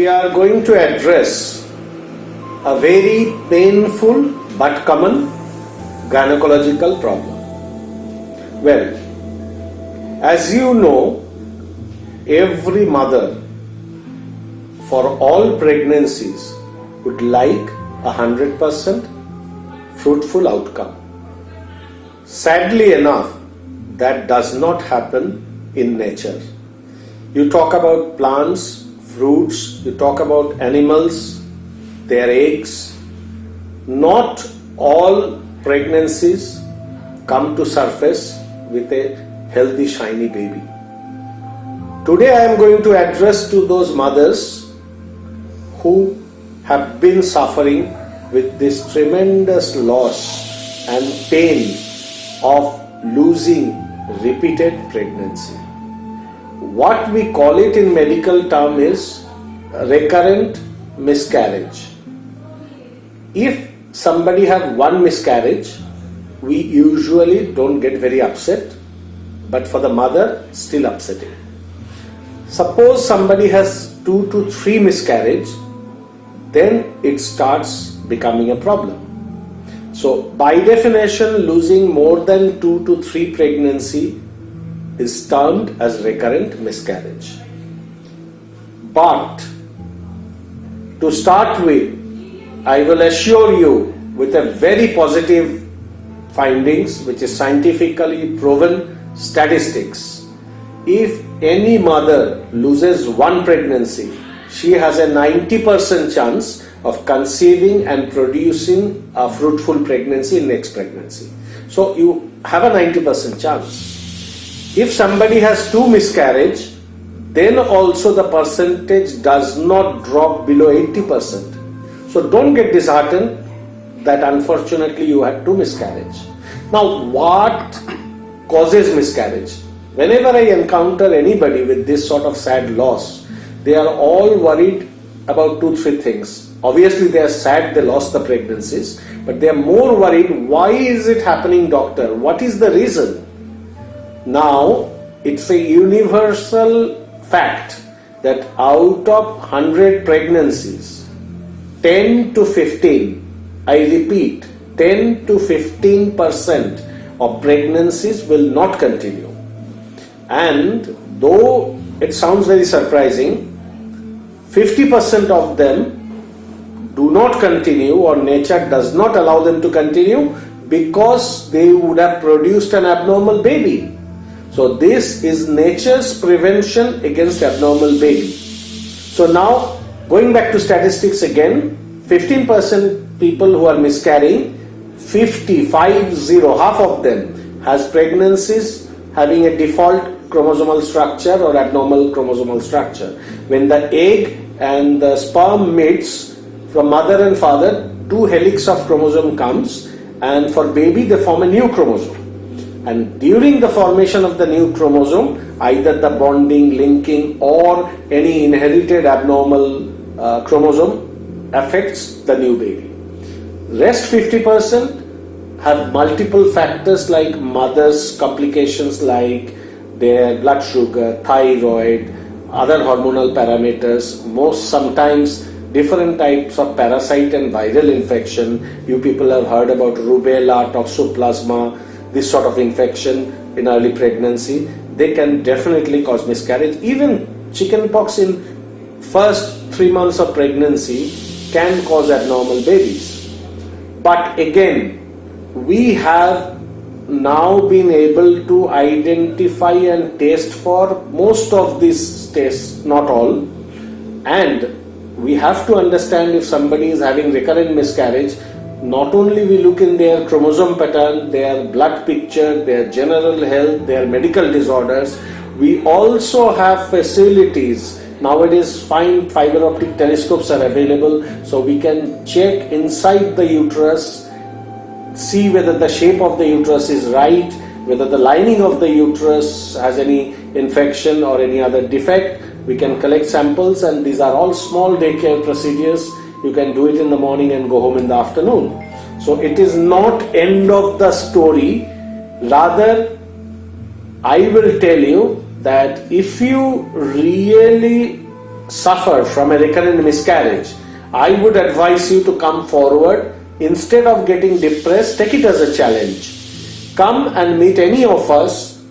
we are going to address a very painful but common gynecological problem. Well, as you know, every mother for all pregnancies would like 100% fruitful outcome. Sadly enough, that does not happen in nature. You talk about plants, fruits, you talk about animals, their eggs. Not all pregnancies come to surface with a healthy, shiny baby. Today I am going to address to those mothers who have been suffering with this tremendous loss and pain of losing repeated pregnancy. What we call it in medical term is recurrent miscarriage. If somebody have one miscarriage, we usually don't get very upset, but for the mother, still upsetting. Suppose somebody has 2 to 3 miscarriage, then it starts becoming a problem. So by definition, losing more than 2 to 3 pregnancy is termed as recurrent miscarriage. But to start with, I will assure you with a very positive findings, which is scientifically proven statistics. If any mother loses one pregnancy, she has a 90% chance of conceiving and producing a fruitful pregnancy in next pregnancy. So you have a 90% chance. If somebody has 2 miscarriage, then also the percentage does not drop below 80%. So don't get disheartened that unfortunately you had 2 miscarriage. Now what causes miscarriage? Whenever I encounter anybody with this sort of sad loss, they are all worried about 2-3 things. Obviously they are sad they lost the pregnancies, but they are more worried, why is it happening, doctor? What is the reason? Now it's a universal fact that out of 100 pregnancies, 10 to 15, I repeat, 10 to 15% of pregnancies will not continue. And though it sounds very surprising, 50% of them do not continue, or nature does not allow them to continue, because they would have produced an abnormal baby. So this is nature's prevention against abnormal baby. So now going back to statistics again, 15% people who are miscarrying, 50, half of them has pregnancies having a default chromosomal structure or abnormal chromosomal structure. When the egg and the sperm meets from mother and father, 2 helix of chromosome comes, and for baby they form a new chromosome. And during the formation of the new chromosome, either the bonding, linking, or any inherited abnormal chromosome affects the new baby. Rest 50% have multiple factors like mother's complications like their blood sugar, thyroid, other hormonal parameters, sometimes different types of parasite and viral infection. You people have heard about rubella, toxoplasma, this sort of infection in early pregnancy. They can definitely cause miscarriage. Even chickenpox in first 3 months of pregnancy can cause abnormal babies. But again, we have now been able to identify and test for most of these tests, not all. And we have to understand if somebody is having recurrent miscarriage, not only we look in their chromosome pattern, their blood picture, their general health, their medical disorders, we also have facilities. Nowadays fine fiber optic telescopes are available, so we can check inside the uterus, see whether the shape of the uterus is right, whether the lining of the uterus has any infection or any other defect. We can collect samples, and these are all small daycare procedures. You can do it in the morning and go home in the afternoon. So it is not end of the story. Rather, I will tell you that if you really suffer from a recurrent miscarriage, I would advise you to come forward. Instead of getting depressed, take it as a challenge. Come and meet any of us,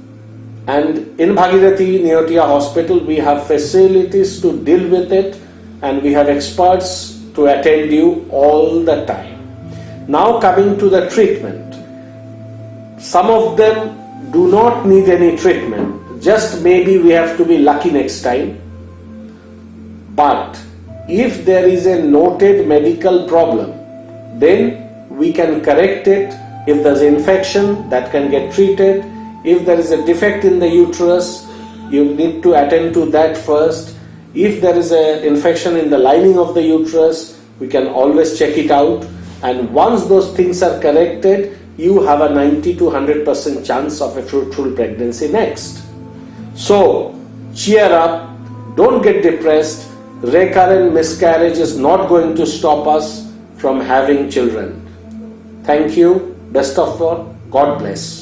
and in Bhagirathi Neotia Hospital we have facilities to deal with it, and we have experts to attend you all the time. Now coming to the treatment. Some of them do not need any treatment, just maybe we have to be lucky next time. But if there is a noted medical problem, then we can correct it. If there's an infection, that can get treated. If there is a defect in the uterus, you need to attend to that first. If there is an infection in the lining of the uterus, we can always check it out. And once those things are corrected, you have a 90 to 100% chance of a fruitful pregnancy next. So, cheer up, don't get depressed. Recurrent miscarriage is not going to stop us from having children. Thank you. Best of all. God bless.